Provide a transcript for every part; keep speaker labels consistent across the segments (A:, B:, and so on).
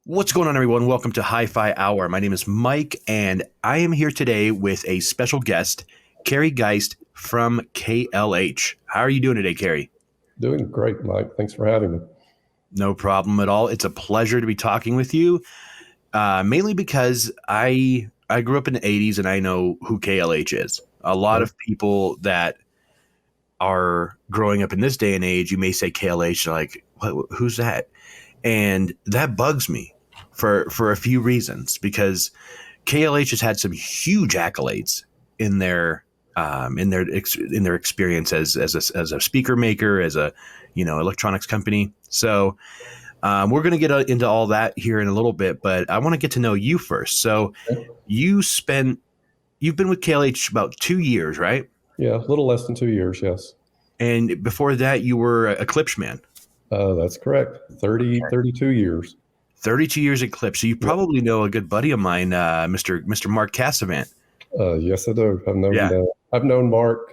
A: What's going on, everyone? Welcome to Hi-Fi Hour. My name is Mike, and I am here today with a special guest, Kerry Geist from KLH. How are you doing today, Kerry?
B: Doing great, Mike. Thanks for having me.
A: No problem at all. It's a pleasure to be talking with you, mainly because I grew up in the 80s and I know who KLH is. A lot of people that are growing up in this day and age, you may say KLH, like, who's that? And that bugs me for a few reasons, because KLH has had some huge accolades in their experience as a speaker maker, as a electronics company. So we're going to get into all that here in a little bit, but I want to get to know you first. So you've been with KLH about 2 years, right?
B: Yeah, a little less than 2 years, yes.
A: And before that, you were a Eclipse man.
B: That's correct. 32 years.
A: 32 years Eclipse. So you probably know a good buddy of mine, Mr. Mark Cassavant.
B: Yes, I do. I've known Mark,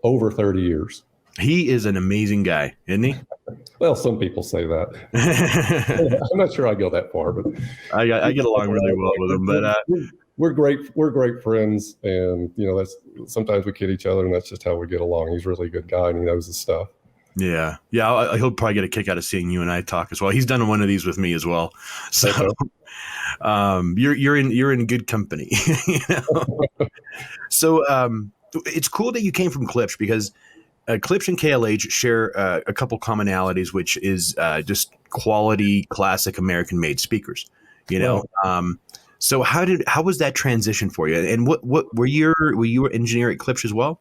B: over 30 years.
A: He is an amazing guy, isn't he?
B: Well, some people say that. I'm not sure I go that far, but
A: I get along really well with him. But
B: we're great friends, and that's sometimes we kid each other, and that's just how we get along. He's a really good guy, and he knows his stuff.
A: Yeah. He'll probably get a kick out of seeing you and I talk as well. He's done one of these with me as well. So you're in good company. So it's cool that you came from Eclipse, because Eclipse and KLH share a couple commonalities, which is just quality, classic American-made speakers. So how was that transition for you? And what were you an engineer at Eclipse as well?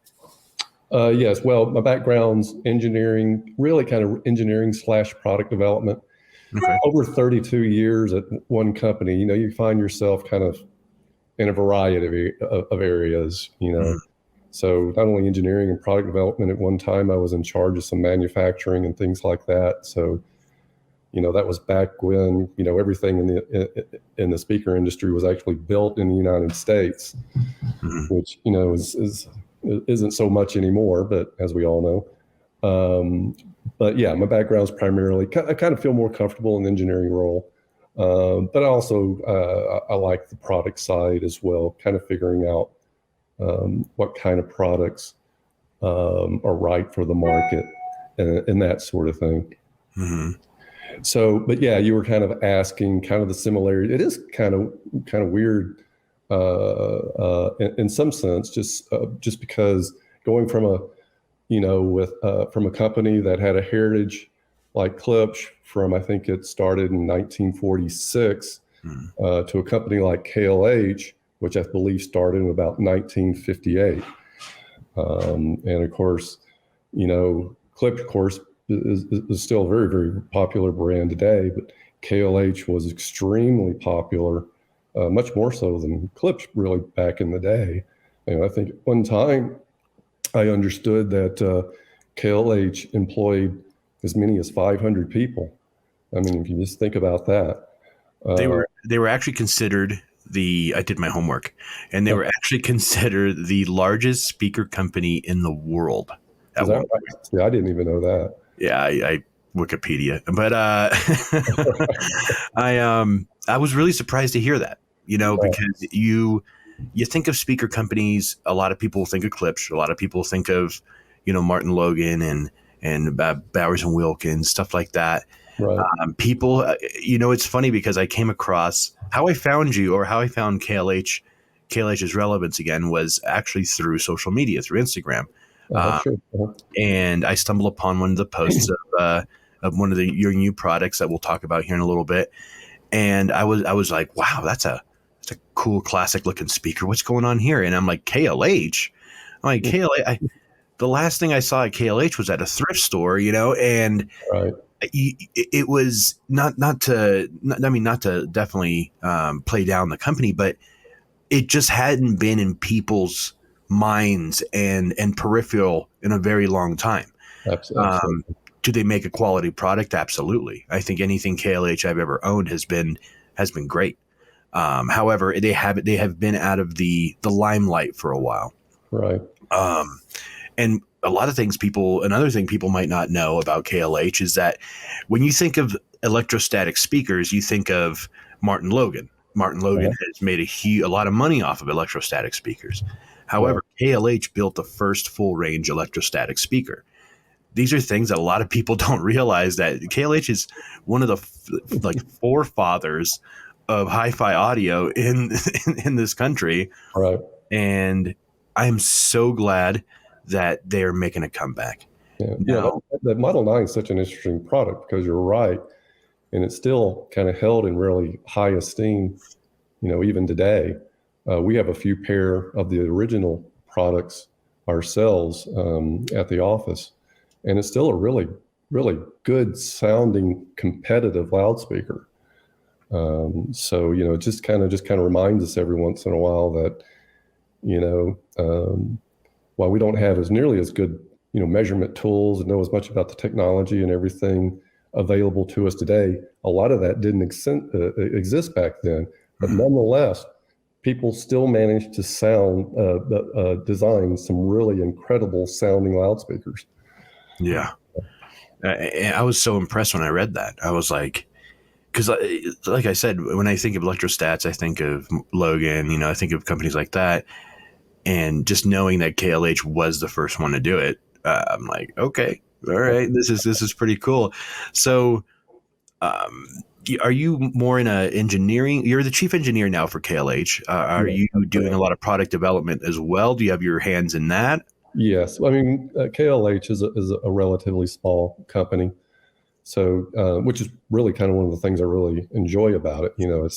B: Yes. Well, my background's engineering, really kind of engineering / product development. Okay. Over 32 years at one company, you find yourself kind of in a variety of areas, Mm-hmm. So not only engineering and product development. At one time, I was in charge of some manufacturing and things like that. So, that was back when, everything in the speaker industry was actually built in the United States, mm-hmm. which, isn't so much anymore, but as we all know. But yeah, my background is primarily, I kind of feel more comfortable in the engineering role. But also, I like the product side as well, kind of figuring out what kind of products are right for the market and that sort of thing. Mm-hmm. So, but yeah, you were kind of asking kind of the similarity. It is kind of weird in some sense, just because going from from a company that had a heritage like Eclipse from, I think it started in 1946, to a company like KLH, which I believe started in about 1958. And of course, Eclipse, of course, is still a very, very popular brand today, but KLH was extremely popular, much more so than Eclipse really back in the day. And I think at one time I understood that KLH employed as many as 500 people. I mean, if you just think about that.
A: They were actually considered I did my homework, and they were actually considered the largest speaker company in the world.
B: Is that right? Yeah, I didn't even know that.
A: Yeah, I Wikipedia, but I was really surprised to hear that, because you think of speaker companies, a lot of people think Eclipse, a lot of people think of, Martin Logan and Bowers and Wilkins, stuff like that. Right. People, it's funny because I came across how I found you, or how I found KLH's relevance again, was actually through social media, through Instagram. Sure. And I stumbled upon one of the posts of one of your new products that we'll talk about here in a little bit. And I was like, wow, that's a cool classic looking speaker. What's going on here? And I'm like, KLH? I'm like, KLH. The last thing I saw at KLH was at a thrift store, and right. It was not to definitely play down the company, but it just hadn't been in people's minds and peripheral in a very long time. Absolutely. Do they make a quality product? Absolutely. I think anything KLH I've ever owned has been great. However, they have been out of the limelight for a while.
B: Right.
A: And a lot of things another thing people might not know about KLH is that when you think of electrostatic speakers, you think of Martin Logan. Martin Logan has made a lot of money off of electrostatic speakers. However, KLH built the first full range electrostatic speaker. These are things that a lot of people don't realize, that KLH is one of the forefathers of hi-fi audio in this country.
B: Right.
A: And I'm so glad that they're making a comeback.
B: Yeah.
A: Now,
B: The Model 9 is such an interesting product because you're right. And it's still kind of held in really high esteem, even today. We have a few pair of the original products ourselves at the office. And it's still a really, really good sounding competitive loudspeaker. So, it just kind of reminds us every once in a while that, while we don't have nearly as good, measurement tools and know as much about the technology and everything available to us today, a lot of that didn't exist back then. But nonetheless, people still managed to design some really incredible sounding loudspeakers.
A: Yeah. I was so impressed when I read that. I was like, because like I said, when I think of electrostats, I think of Logan, I think of companies like that. And just knowing that KLH was the first one to do it, I'm like, okay, all right, this is pretty cool. So are you more in engineering? You're the chief engineer now for KLH. Are you doing a lot of product development as well? Do you have your hands in that?
B: Yes. I mean, KLH is a relatively small company. So, which is really kind of one of the things I really enjoy about it. You're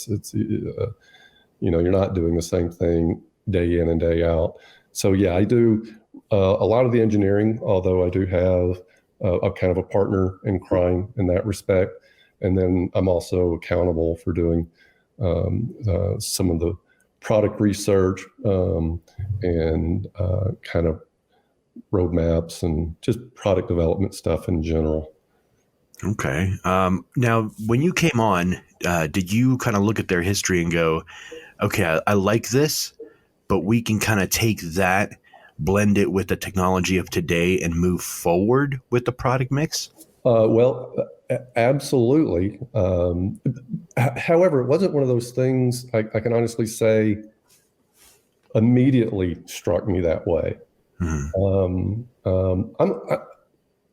B: not doing the same thing day in and day out. So yeah, I do a lot of the engineering, although I do have a kind of a partner in crime in that respect. And then I'm also accountable for doing some of the product research and kind of roadmaps and just product development stuff in general.
A: Okay. Now, when you came on, did you kind of look at their history and go, okay, I like this, but we can kind of take that, blend it with the technology of today and move forward with the product mix?
B: Well, absolutely. However, it wasn't one of those things I can honestly say immediately struck me that way.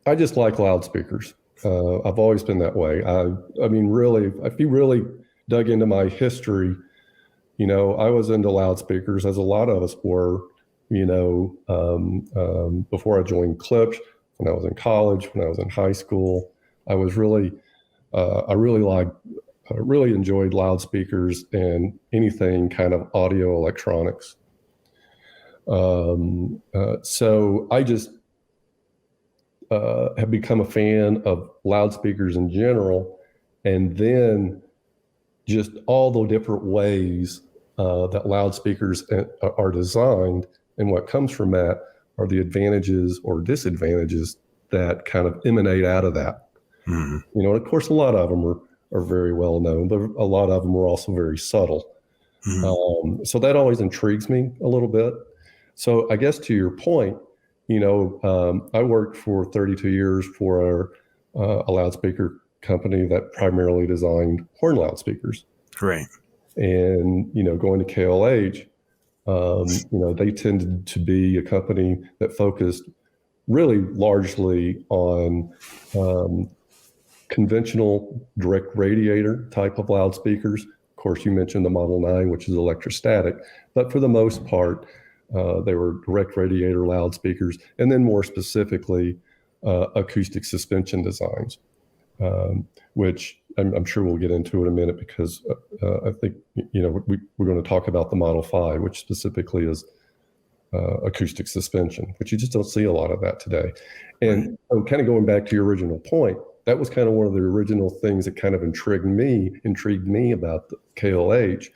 B: I just like loudspeakers. I've always been that way. I mean, really, if you really dug into my history, I was into loudspeakers, as a lot of us were, before I joined Eclipse, when I was in college, when I was in high school. I really enjoyed loudspeakers and anything kind of audio electronics. So I just have become a fan of loudspeakers in general, and then just all the different ways that loudspeakers are designed, and what comes from that are the advantages or disadvantages that kind of emanate out of that. And of course, a lot of them are very well known, but a lot of them are also very subtle. So that always intrigues me a little bit. So I guess to your point, I worked for 32 years for a loudspeaker company that primarily designed horn loudspeakers.
A: Right.
B: And, going to KLH, they tended to be a company that focused really largely on conventional direct radiator type of loudspeakers. Of course, you mentioned the Model 9, which is electrostatic, but for the most part, they were direct radiator loudspeakers, and then more specifically, acoustic suspension designs, which I'm sure we'll get into in a minute, because I think, we're going to talk about the Model 5, which specifically is acoustic suspension, which you just don't see a lot of that today. And kind of going back to your original point, that was kind of one of the original things that kind of intrigued me about the KLH.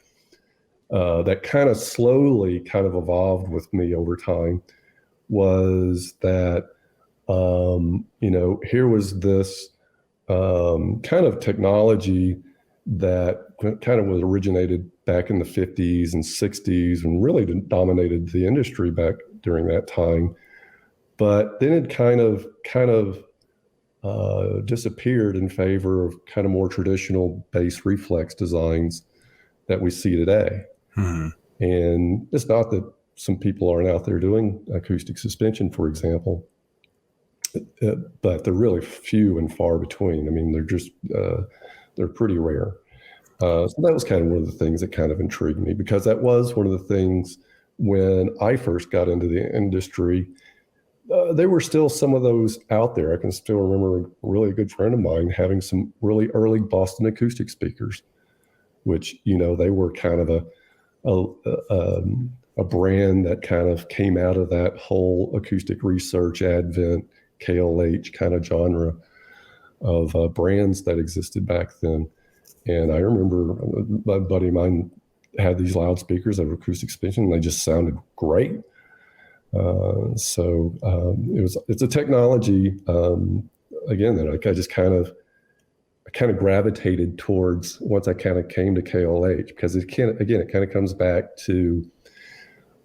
B: That kind of slowly kind of evolved with me over time, was that, here was this kind of technology that kind of was originated back in the 50s and 60s and really dominated the industry back during that time, but then it kind of disappeared in favor of kind of more traditional bass reflex designs that we see today.
A: Hmm.
B: And it's not that some people aren't out there doing acoustic suspension, for example, but they're really few and far between. I mean, they're pretty rare. So that was kind of one of the things that kind of intrigued me, because that was one of the things when I first got into the industry. There were still some of those out there. I can still remember a really good friend of mine having some really early Boston acoustic speakers, which, they were kind of a brand that kind of came out of that whole acoustic research, Advent, KLH kind of genre of brands that existed back then. And I remember my buddy of mine had these loudspeakers that were acoustic suspension, and they just sounded great. It's a technology, again, that I just kind of gravitated towards once I kind of came to KLH, because it kind of comes back to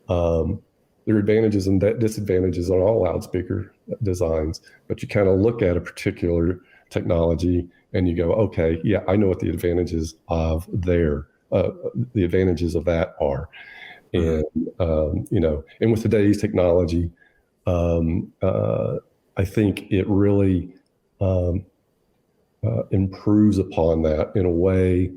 B: there are advantages and disadvantages on all loudspeaker designs, but you kind of look at a particular technology and you go, okay, yeah, I know what the advantages of that are. And, and with today's technology, I think it really improves upon that in a way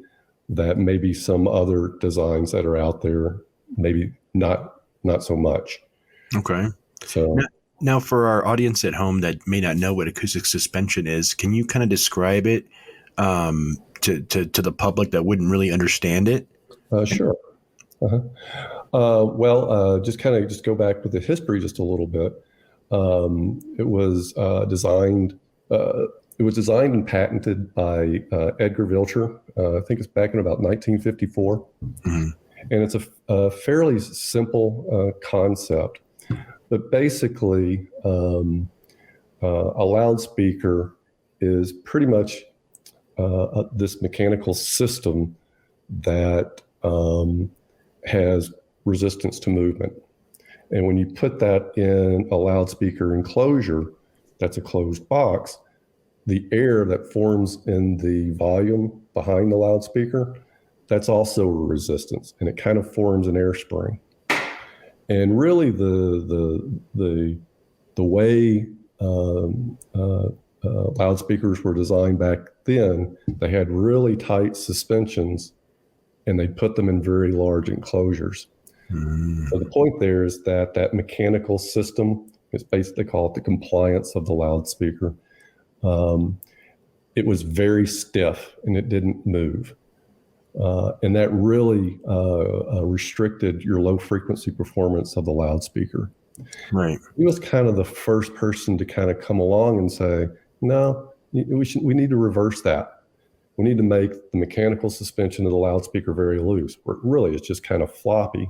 B: that maybe some other designs that are out there, maybe not so much.
A: Okay.
B: So
A: now for our audience at home that may not know what acoustic suspension is, can you kind of describe it to the public that wouldn't really understand it?
B: Sure. Just go back with the history just a little bit. It was designed and patented by Edgar Vilcher. I think it's back in about 1954.
A: Mm-hmm.
B: And it's a fairly simple concept. But basically, a loudspeaker is pretty much this mechanical system that has resistance to movement. And when you put that in a loudspeaker enclosure, that's a closed box, the air that forms in the volume behind the loudspeaker, that's also a resistance, and it kind of forms an air spring. And really the way loudspeakers were designed back then, they had really tight suspensions, and they put them in very large enclosures. Mm. So the point there is that mechanical system is basically, they call it the compliance of the loudspeaker. It was very stiff and it didn't move. And that really restricted your low frequency performance of the loudspeaker.
A: Right.
B: He was kind of the first person to kind of come along and say, no, we need to reverse that. We need to make the mechanical suspension of the loudspeaker very loose, where really it's just kind of floppy,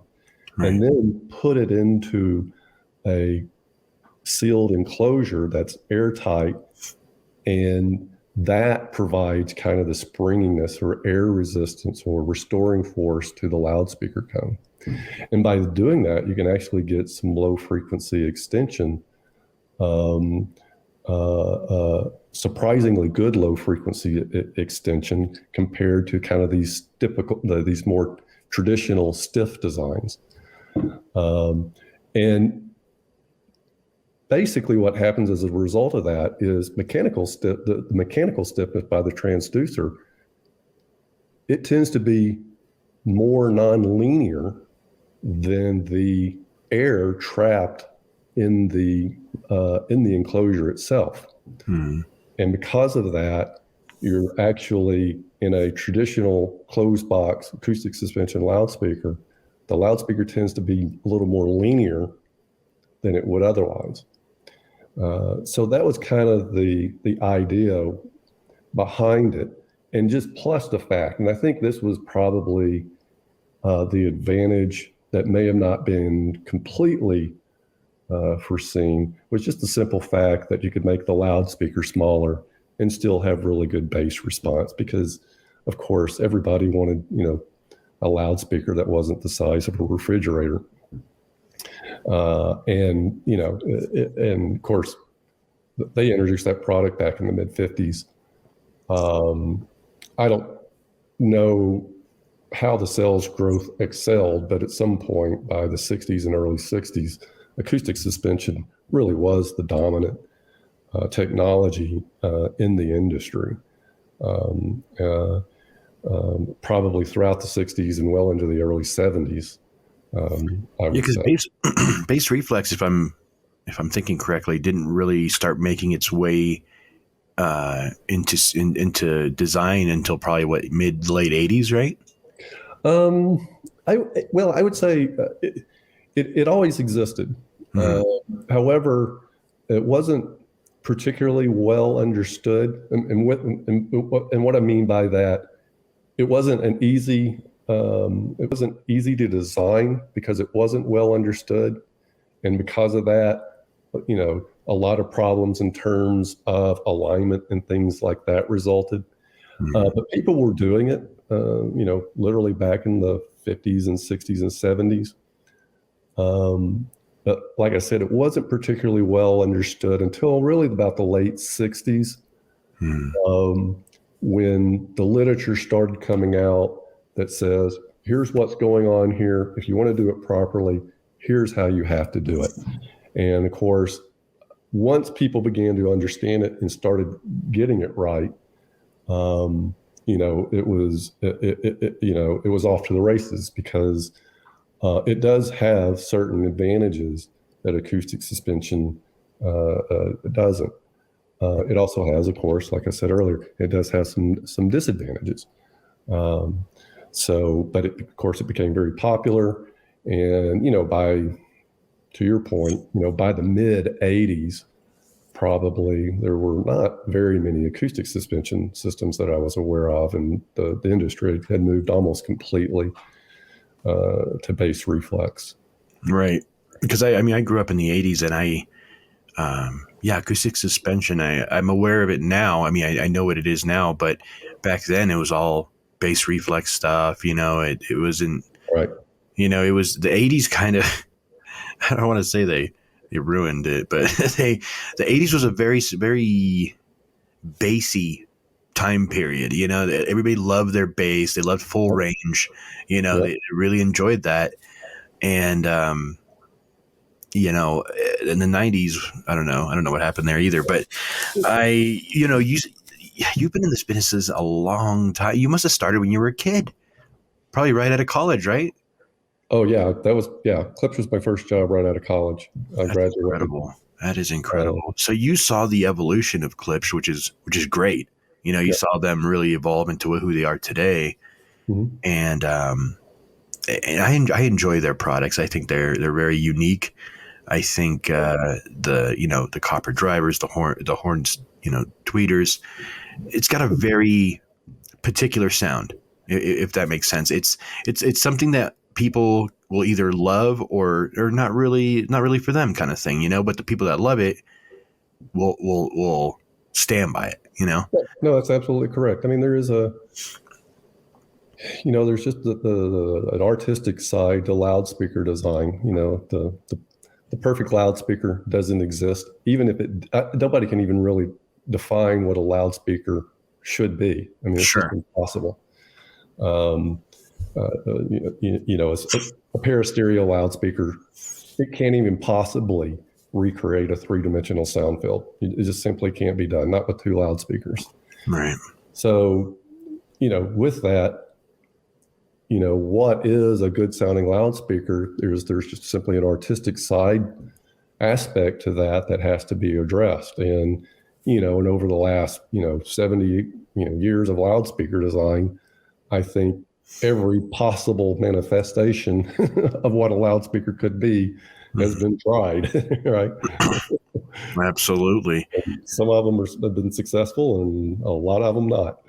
B: right, and then put it into a sealed enclosure that's airtight, and that provides kind of the springiness or air resistance or restoring force to the loudspeaker cone. And by doing that, you can actually get some low frequency extension, surprisingly good low frequency extension compared to kind of these more traditional stiff designs. And basically what happens as a result of that is the mechanical stiffness by the transducer, it tends to be more nonlinear than the air trapped in the enclosure itself. Hmm. And because of that, you're actually in a traditional closed box acoustic suspension loudspeaker. The loudspeaker tends to be a little more linear than it would otherwise. So that was kind of the idea behind it, and just plus the fact, and I think this was probably the advantage that may have not been completely foreseen, was just the simple fact that you could make the loudspeaker smaller and still have really good bass response, because of course everybody wanted, a loudspeaker that wasn't the size of a refrigerator. And, and of course, they introduced that product back in the mid 50s. I don't know how the sales growth excelled, but at some point by the 60s and early 60s, acoustic suspension really was the dominant technology in the industry. Probably throughout the 60s and well into the early 70s.
A: Because bass reflex, if I'm thinking correctly, didn't really start making its way into design until probably mid late 80s, right?
B: I would say it always existed. However, it wasn't particularly well understood, and what I mean by that, it wasn't easy to design because it wasn't well understood, and because of that, a lot of problems in terms of alignment and things like that resulted. But people were doing it, literally back in the 50s and 60s and 70s. But like I said, it wasn't particularly well understood until really about the late 60s, when the literature started coming out that says, here's what's going on here. If you want to do it properly, here's how you have to do it. And of course, once people began to understand it and started getting it right, it was off to the races, because it does have certain advantages that acoustic suspension doesn't. It also has, of course, like I said earlier, it does have some disadvantages. But of course, it became very popular, and to your point, by the mid 80s, probably there were not very many acoustic suspension systems that I was aware of, and the industry had moved almost completely to bass reflex.
A: Right. Because I grew up in the 80s, and acoustic suspension, I'm aware of it now. I know what it is now, but back then it was all bass reflex stuff. It wasn't,
B: right.
A: It was the 80s kind of, I don't want to say they ruined it, but the 80s was a very, very bassy time period. Everybody loved their bass. They loved full range. They really enjoyed that. And, in the 90s, I don't know what happened there either, but you've been in this business a long time. You must have started when you were a kid, probably right out of college, right?
B: Oh yeah, Eclipse was my first job right out of college. I graduated.
A: Incredible. That is incredible. So you saw the evolution of Eclipse, which is great. You saw them really evolve into who they are today.
B: Mm-hmm.
A: And I enjoy their products. I think they're very unique. I think the copper drivers, the horns, tweeters, it's got a very particular sound, if that makes sense. It's something that people will either love or not really for them, kind of thing, but the people that love it will stand by it,
B: No, that's absolutely correct. There is there's just an artistic side to loudspeaker design. The perfect loudspeaker doesn't exist, even if nobody can even really define what a loudspeaker should be. It's just impossible. A pair of stereo loudspeaker, it can't even possibly recreate a three-dimensional sound field. It just simply can't be done, not with two loudspeakers.
A: Right.
B: So, with that, what is a good sounding loudspeaker? There's just simply an artistic side aspect to that has to be addressed. And, and over the last, 70, years of loudspeaker design, I think every possible manifestation of what a loudspeaker could be has been tried, right?
A: Absolutely.
B: Some of them have been successful and a lot of them not.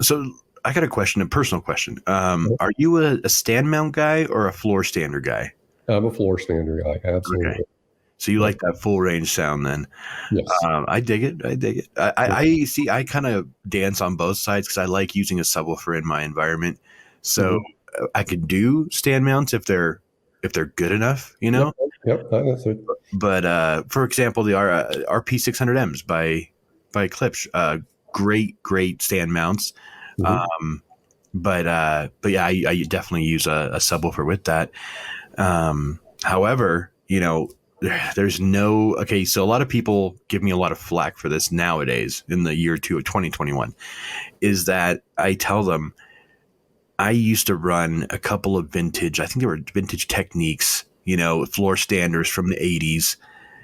A: So I got a personal question. Are you a stand mount guy or a floor stander guy?
B: I'm a floor stander guy, absolutely. Okay.
A: So you like that full range sound then?
B: Yes.
A: I dig it. I see. I kind of dance on both sides because I like using a subwoofer in my environment. So I could do stand mounts if they're good enough,
B: Yeah, Yep. That's it.
A: But for example, the RP600Ms by Eclipse, great stand mounts.
B: Mm-hmm.
A: But yeah, I definitely use a subwoofer with that. However, there's no, okay. So a lot of people give me a lot of flack for this nowadays in the year two of 2021, is that I tell them I used to run a couple of vintage, I think they were vintage Techniques, floor standers from the 80s.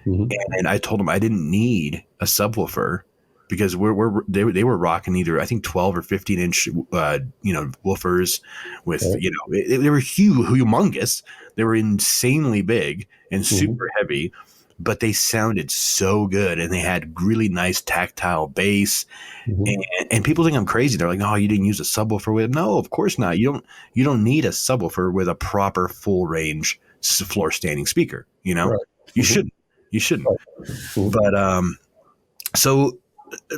B: Mm-hmm.
A: And I told them I didn't need a subwoofer because they were rocking either, I think, 12 or 15-inch woofers with,
B: Right.
A: they were humongous. They were insanely big and
B: Mm-hmm.
A: super heavy, but they sounded so good and they had really nice tactile bass.
B: Mm-hmm.
A: And people think I'm crazy. They're like, "Oh, you didn't use a subwoofer with it?" No, of course not. You don't need a subwoofer with a proper full range floor standing speaker.
B: Right.
A: You
B: Mm-hmm.
A: shouldn't. You shouldn't.
B: Right. Mm-hmm.
A: But so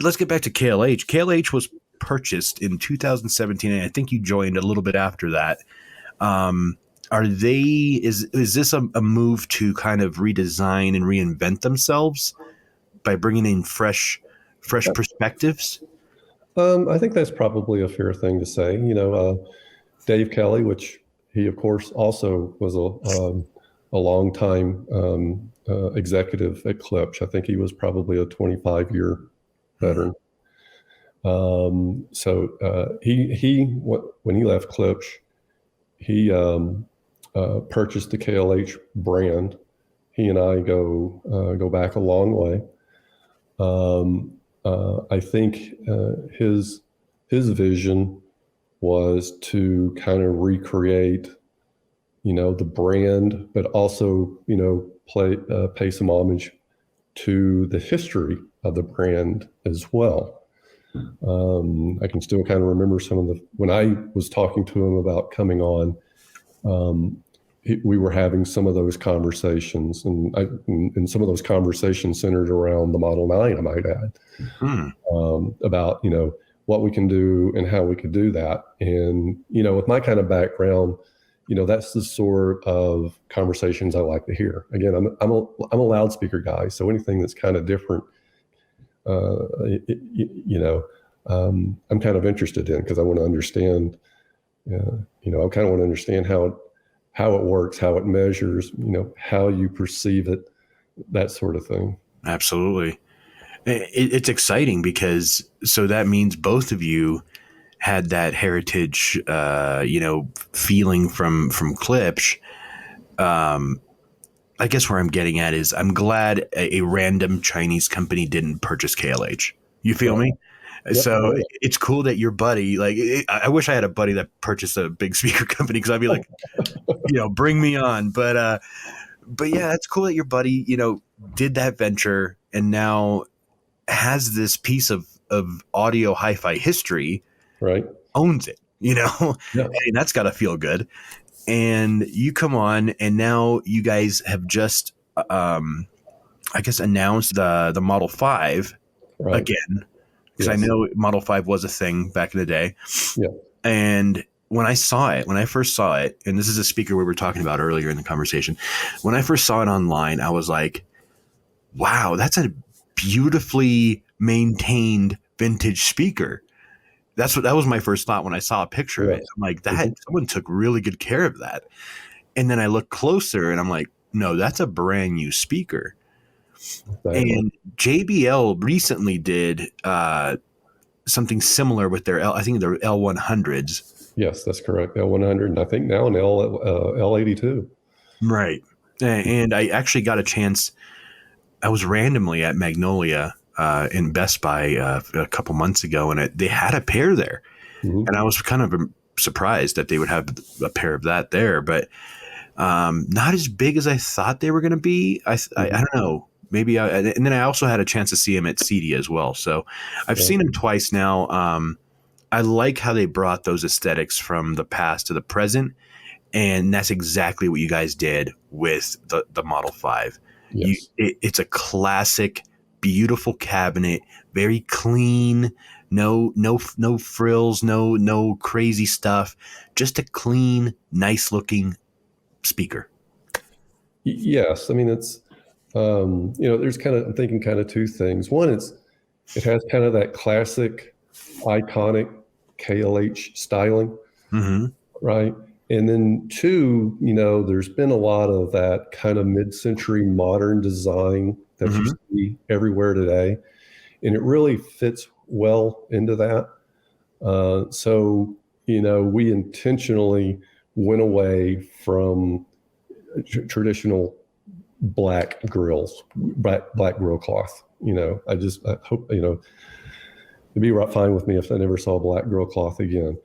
A: let's get back to KLH. KLH was purchased in 2017, and I think you joined a little bit after that. Are they? Is this a move to kind of redesign and reinvent themselves by bringing in fresh perspectives?
B: I think that's probably a fair thing to say. Dave Kelly, which he, of course, also was a long time executive at Eclipse. I think he was probably a 25-year veteran. When he left Eclipse, he purchased the KLH brand. He and I go back a long way. I think his vision was to kind of recreate, the brand, but also, pay some homage to the history of the brand as well. I can still kind of remember when I was talking to him about coming on, we were having some of those conversations, and some of those conversations centered around the Model 9, I might add, about, what we can do and how we could do that. And, with my kind of background, that's the sort of conversations I like to hear. Again, I'm a loudspeaker guy, so anything that's kind of different, I'm kind of interested in, because I want to understand, I kind of want to understand how it works, how it measures, how you perceive it, that sort of thing.
A: Absolutely. It's exciting because so that means both of you had that heritage, feeling from Klipsch. I guess where I'm getting at is I'm glad a random Chinese company didn't purchase KLH. You feel me?
B: Yep.
A: So it's cool that your buddy, like, I wish I had a buddy that purchased a big speaker company, because I'd be like, bring me on. But yeah, it's cool that your buddy, did that venture and now has this piece of audio hi-fi history,
B: Right.
A: owns it,
B: Yes.
A: and that's got to feel good. And you come on, and now you guys have just, I guess, announced the Model 5
B: Right.
A: again, because I
B: Yes.
A: know Model 5 was a thing back in the day.
B: Yeah.
A: And when I first saw it, and this is a speaker we were talking about earlier in the conversation, when I first saw it online, I was like, wow, that's a beautifully maintained vintage speaker. That was my first thought when I saw a picture of it. I'm like, someone took really good care of that. And then I look closer and I'm like, no, that's a brand new speaker.
B: Exactly.
A: And JBL recently did something similar with their I think their L100s.
B: Yes, that's correct. L100, and I think now an L82.
A: Right. And I actually got a chance. I was randomly at Magnolia in Best Buy a couple months ago, and they had a pair there.
B: Mm-hmm.
A: And I was kind of surprised that they would have a pair of that there, but not as big as I thought they were going to be. I don't know. Maybe and then I also had a chance to see him at CD as well. So I've seen him twice now. I like how they brought those aesthetics from the past to the present. And that's exactly what you guys did with the Model 5.
B: Yes.
A: It's a classic, beautiful cabinet, very clean, no frills, no crazy stuff, just a clean, nice looking speaker.
B: Yes, I mean it's there's I'm thinking kind of two things. One, it has kind of that classic, iconic KLH styling,
A: Mm-hmm.
B: right? And then two, there's been a lot of that kind of mid-century modern design that you
A: Mm-hmm.
B: see everywhere today, and it really fits well into that. So we intentionally went away from traditional black grills, black grill cloth. I hope, it'd be fine with me if I never saw black grill cloth again.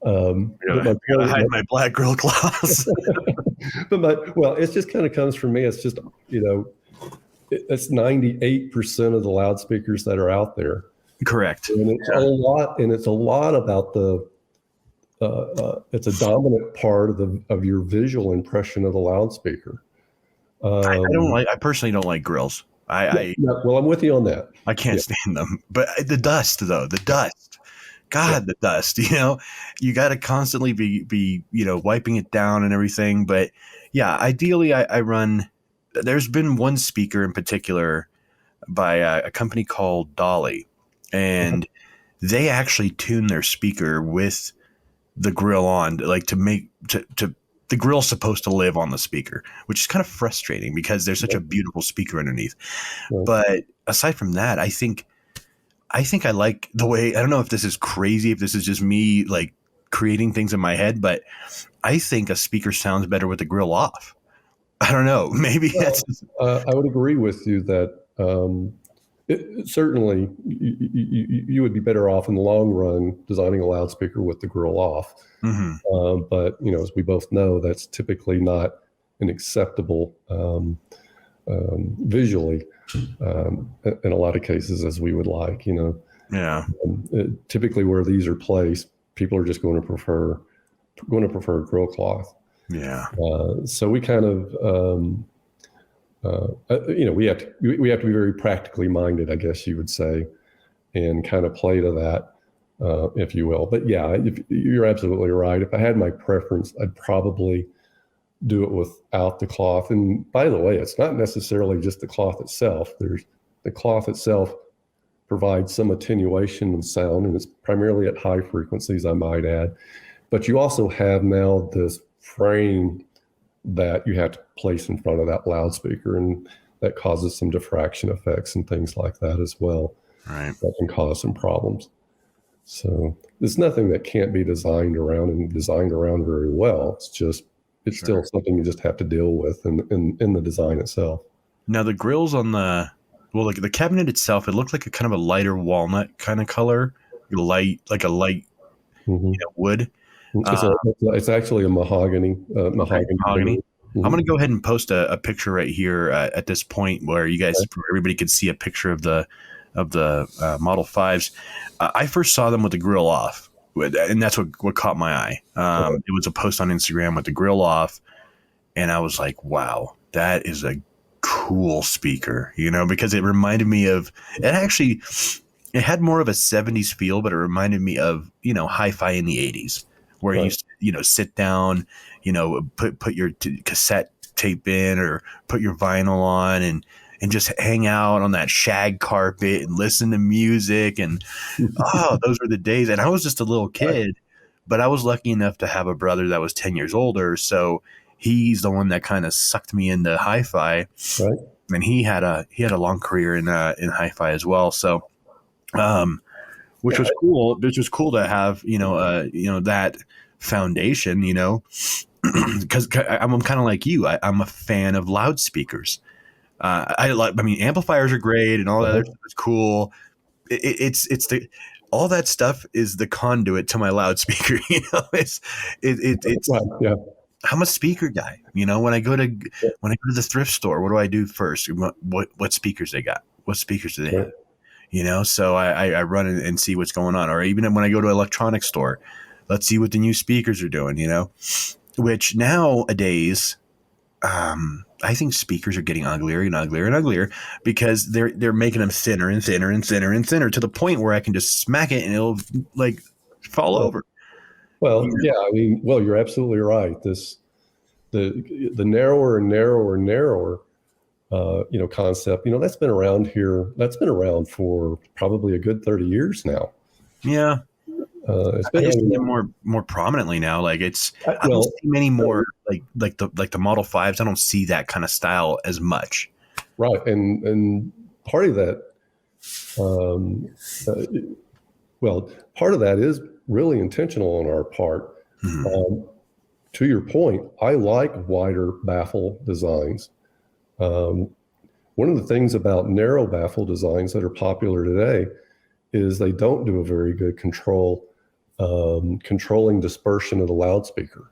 B: But
A: I gotta hide my black grill claws.
B: well, it just kind of comes from me. It's just, it's 98% of the loudspeakers that are out there.
A: Correct.
B: And it's a lot about it's a dominant part of your visual impression of the loudspeaker.
A: I personally don't like grills.
B: Well, I'm with you on that.
A: I can't stand them. But the dust, though, the dust. God, the dust. You got to constantly be wiping it down and everything. But yeah, ideally, I run. There's been one speaker in particular by a company called Dolly, and they actually tune their speaker with the grill on, like to the grill's supposed to live on the speaker, which is kind of frustrating because there's such a beautiful speaker underneath. But aside from that, I think I like the way, I don't know if this is crazy, if this is just me like creating things in my head, but I think a speaker sounds better with the grill off. I don't know. Maybe that's.
B: I would agree with you that certainly you would be better off in the long run designing a loudspeaker with the grill off.
A: Mm-hmm.
B: But as we both know, that's typically not an acceptable visually in a lot of cases as we would like.
A: Yeah.
B: Typically, where these are placed, people are just going to prefer grill cloth.
A: Yeah.
B: So we kind of we have to be very practically minded, I guess you would say, and kind of play to that, if you will. But yeah, you're absolutely right. If I had my preference, I'd probably do it without the cloth. And by the way, it's not necessarily just the cloth itself. The cloth itself provides some attenuation and sound, and it's primarily at high frequencies, I might add. But you also have now this frame that you have to place in front of that loudspeaker, and that causes some diffraction effects and things like that as well.
A: Right.
B: That can cause some problems. So there's nothing that can't be designed around very well. It's still something you just have to deal with in the design itself.
A: Now the grills on like the cabinet itself, it looked like a kind of a lighter walnut kind of color, light wood.
B: It's actually a mahogany. Mahogany.
A: Mm-hmm. I'm going to go ahead and post a picture right here at this point where you guys, everybody could see a picture of the Model 5s. I first saw them with the grill off, and that's what caught my eye. It was a post on Instagram with the grill off, and I was like, wow, that is a cool speaker, because it reminded me of it had more of a 70s feel, but it reminded me of, hi-fi in the 80s. Where you sit down, put your cassette tape in or put your vinyl on and just hang out on that shag carpet and listen to music. And those were the days. And I was just a little kid, but I was lucky enough to have a brother that was 10 years older. So he's the one that kind of sucked me into hi-fi.
B: Right.
A: And he had a long career in hi-fi as well. So, which was cool. Which was cool to have, that foundation, because I'm kind of like you. I'm a fan of loudspeakers. Amplifiers are great and all that other stuff is cool. It's all that stuff is the conduit to my loudspeaker. It's I'm a speaker guy. When I go to the thrift store, what do I do first? What speakers they got? What speakers do they have? So I run and see what's going on. Or even when I go to an electronics store, let's see what the new speakers are doing, which nowadays, I think speakers are getting uglier and uglier and uglier because they're making them thinner and thinner and thinner and thinner to the point where I can just smack it and it'll like fall over.
B: Well, yeah, you're absolutely right. the narrower and narrower and narrower, concept, that's been around here. That's been around for probably a good 30 years now.
A: Yeah.
B: It's
A: I
B: been
A: just see it more prominently now. Like I don't see many more like the Model 5s. I don't see that kind of style as much.
B: Right. And part of that, part of that is really intentional on our part.
A: Mm-hmm.
B: To your point, I like wider baffle designs. One of the things about narrow baffle designs that are popular today is they don't do a very good controlling dispersion of the loudspeaker.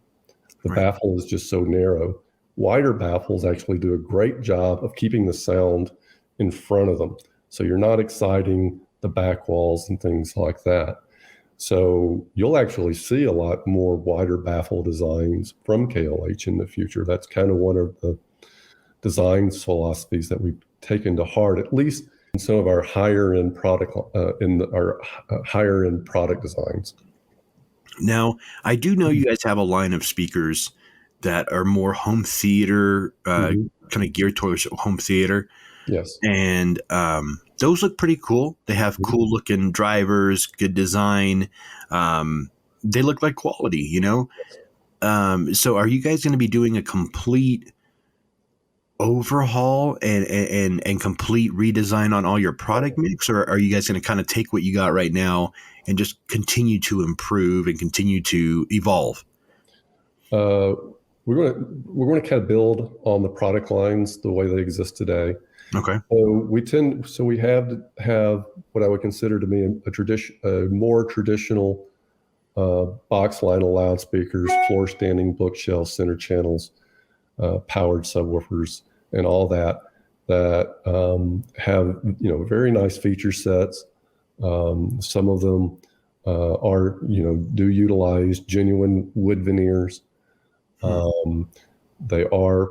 B: The baffle is just so narrow. Wider baffles actually do a great job of keeping the sound in front of them. So you're not exciting the back walls and things like that. So you'll actually see a lot more wider baffle designs from KLH in the future. That's kind of one of the design philosophies that we've taken to heart, at least in some of our higher end product designs.
A: Now, I do know you guys have a line of speakers that are more home theater, kind of geared towards home theater.
B: Yes.
A: And those look pretty cool. They have cool looking drivers, good design. They look like quality, So are you guys going to be doing a complete overhaul and complete redesign on all your product mix, or are you guys going to kind of take what you got right now and just continue to improve and continue to evolve?
B: We're going to kind of build on the product lines the way they exist today.
A: Okay.
B: So we have to have what I would consider to be a more traditional box line of loudspeakers, floor standing bookshelves, center channels, powered subwoofers, and all that have very nice feature sets. Some of them do utilize genuine wood veneers. They are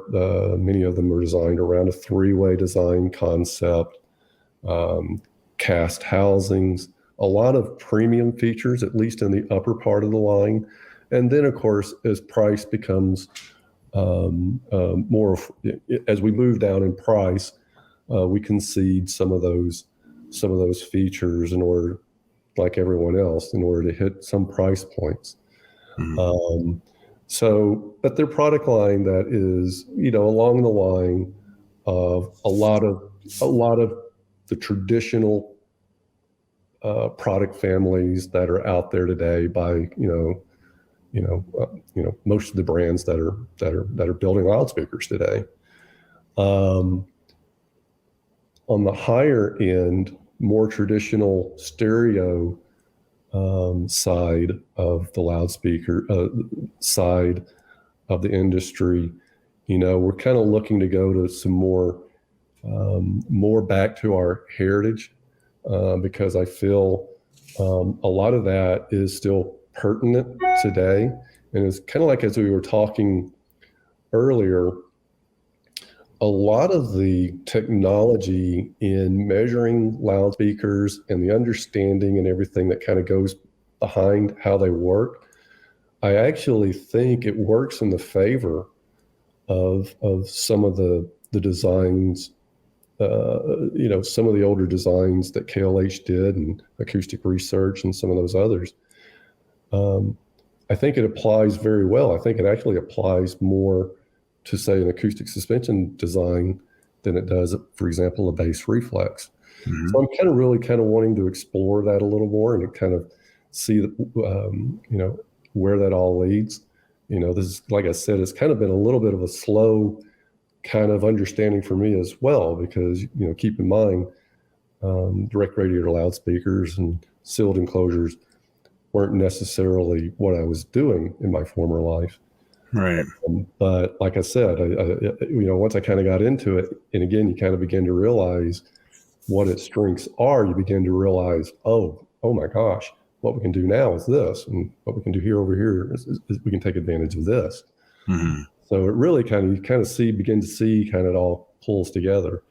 B: many of them are designed around a three-way design concept, cast housings, a lot of premium features, at least in the upper part of the line. And then, of course, as price becomes more, as we move down in price, we concede some of those features in order, like everyone else, in order to hit some price points. But their product line that is, along the line of a lot of the traditional product families that are out there today by most of the brands that are building loudspeakers today. On the higher end, more traditional stereo side of the loudspeaker side of the industry, we're kind of looking to go to some more back to our heritage, because I feel a lot of that is still pertinent today. And it's kind of like, as we were talking earlier, a lot of the technology in measuring loudspeakers and the understanding and everything that kind of goes behind how they work, I actually think it works in the favor of some of the designs, some of the older designs that KLH did, and Acoustic Research and some of those others. I think it applies very well. I think it actually applies more to, say, an acoustic suspension design than it does, for example, a bass reflex. So I'm kind of wanting to explore that a little more and kind of see where that all leads. This is, like I said, it's kind of been a little bit of a slow kind of understanding for me as well, because, keep in mind, direct radiator loudspeakers and sealed enclosures weren't necessarily what I was doing in my former life.
A: Right.
B: But like I said, once I kind of got into it, and again, you kind of begin to realize what its strengths are. You begin to realize, oh my gosh, what we can do now is this, and what we can do over here is we can take advantage of this. So it really begin to see kind of it all pulls together.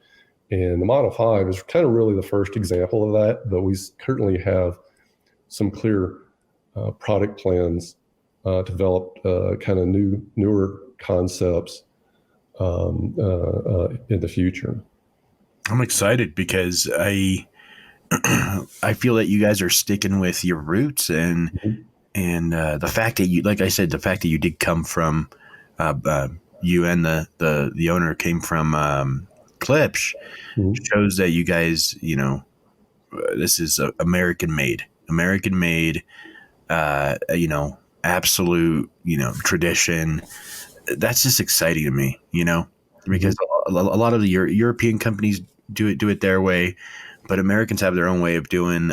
B: And the Model 5 is kind of really the first example of that, but we certainly have some clear product plans developed, kind of newer concepts in the future.
A: I'm excited because I feel that you guys are sticking with your roots and the fact that you, like I said, the fact that you did come from you and the owner came from Eclipse shows that you guys, this is American made, absolute, tradition. That's just exciting to me, because a lot of the European companies do it their way, but Americans have their own way of doing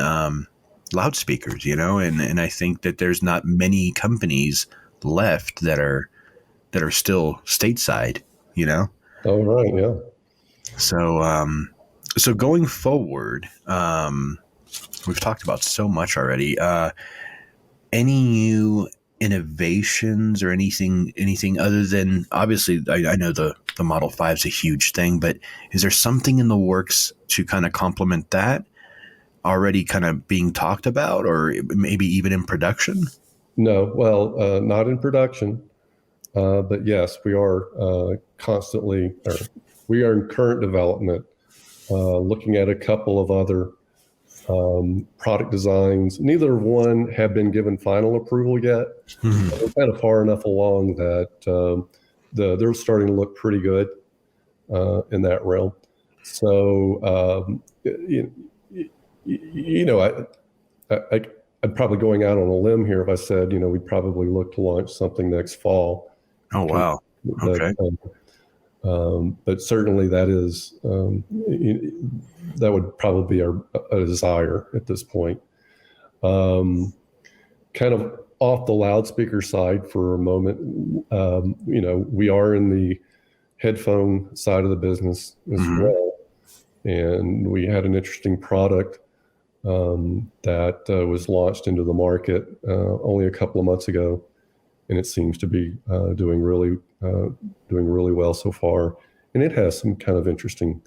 A: loudspeakers, and I think that there's not many companies left that are still stateside,
B: Oh, right. Yeah.
A: So going forward, we've talked about so much already. Any new innovations or anything other than, obviously, I know the Model 5 is a huge thing, but is there something in the works to kind of complement that already kind of being talked about, or maybe even in production?
B: No, well, not in production, but yes, we are we are in current development, looking at a couple of other product designs. Neither one have been given final approval yet. We're kind of far enough along that they're starting to look pretty good in that realm. So, I'm probably going out on a limb here if I said, we'd probably look to launch something next fall.
A: Oh, wow. Okay.
B: But certainly that is, that would probably be a desire at this point. Kind of off the loudspeaker side for a moment, we are in the headphone side of the business as well. And we had an interesting product that was launched into the market only a couple of months ago, and it seems to be doing really well so far. And it has some kind of interesting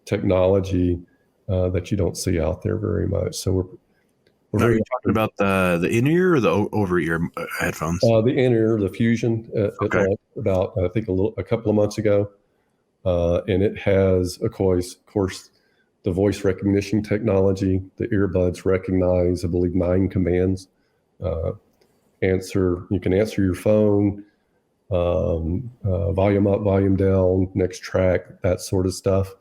B: technology that you don't see out there very much. So
A: are you talking about the in-ear or the over-ear headphones?
B: The in-ear, the Fusion, about I think a couple of months ago, and it has, of course, the voice recognition technology. The earbuds recognize, I believe, 9 commands. You can answer your phone, volume up, volume down, next track, that sort of stuff.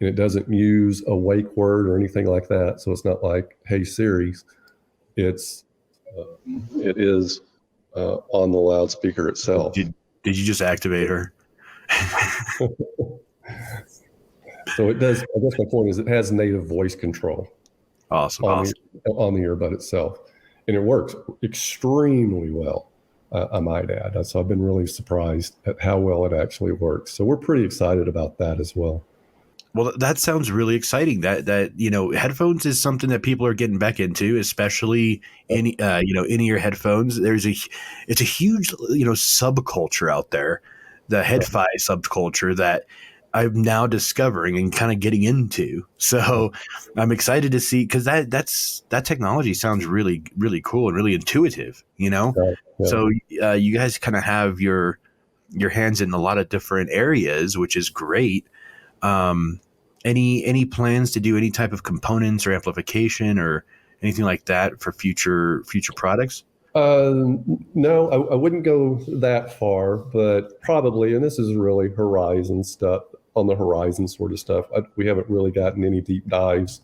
B: And it doesn't use a wake word or anything like that. So it's not like, "Hey Siri." It is on the loudspeaker itself.
A: Did you just activate her?
B: So it does. I guess my point is it has native voice control.
A: Awesome.
B: On the earbud itself. And it works extremely well, I might add. So I've been really surprised at how well it actually works. So we're pretty excited about that as well.
A: Well, that sounds really exciting. That headphones is something that people are getting back into, especially in-ear headphones. It's a huge subculture out there, the hi-fi subculture that I'm now discovering and kind of getting into. So I'm excited to see, because that technology sounds really, really cool and really intuitive.
B: Yeah.
A: So you guys kind of have your hands in a lot of different areas, which is great. Any plans to do any type of components or amplification or anything like that for future products?
B: No, I wouldn't go that far, but probably, and this is really horizon stuff, on the horizon sort of stuff. We haven't really gotten any deep dives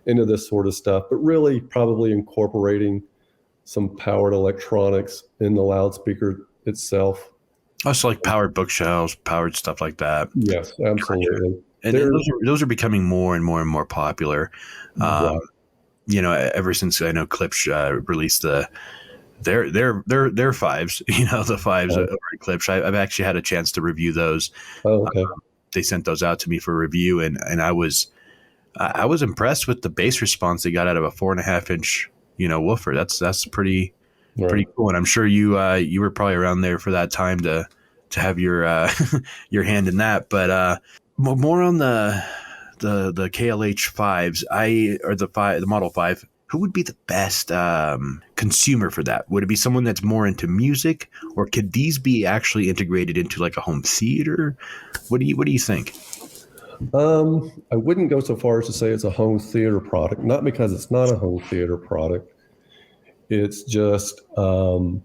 B: into this sort of stuff, but really probably incorporating some powered electronics in the loudspeaker itself.
A: Also, like powered bookshelves, powered stuff like that.
B: Yes, absolutely.
A: And those are becoming more and more and more popular. Ever since I know Eclipse released their fives, the fives over Eclipse. I've actually had a chance to review those.
B: Oh, okay.
A: They sent those out to me for review, and I was impressed with the bass response they got out of a 4.5-inch woofer. That's pretty cool. And I'm sure you were probably around there for that time to have your your hand in that. But more on the KLH 5s, the Model 5. who would be the best consumer for that? Would it be someone that's more into music, or could these be actually integrated into like a home theater? What do you think?
B: I wouldn't go so far as to say it's a home theater product, not because it's not a home theater product. It's just, we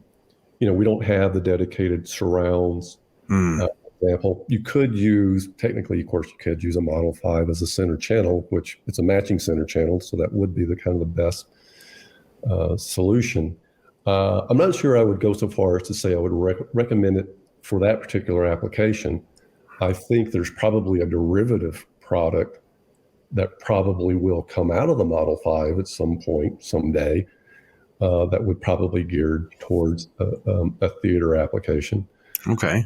B: don't have the dedicated surrounds. For example, you could use, technically, of course, you could use a Model 5 as a center channel, which it's a matching center channel, so that would be the kind of the best solution. I'm not sure I would go so far as to say I would recommend it for that particular application. I think there's probably a derivative product that probably will come out of the Model 5 at some point, someday, that would probably geared towards a theater application.
A: Okay.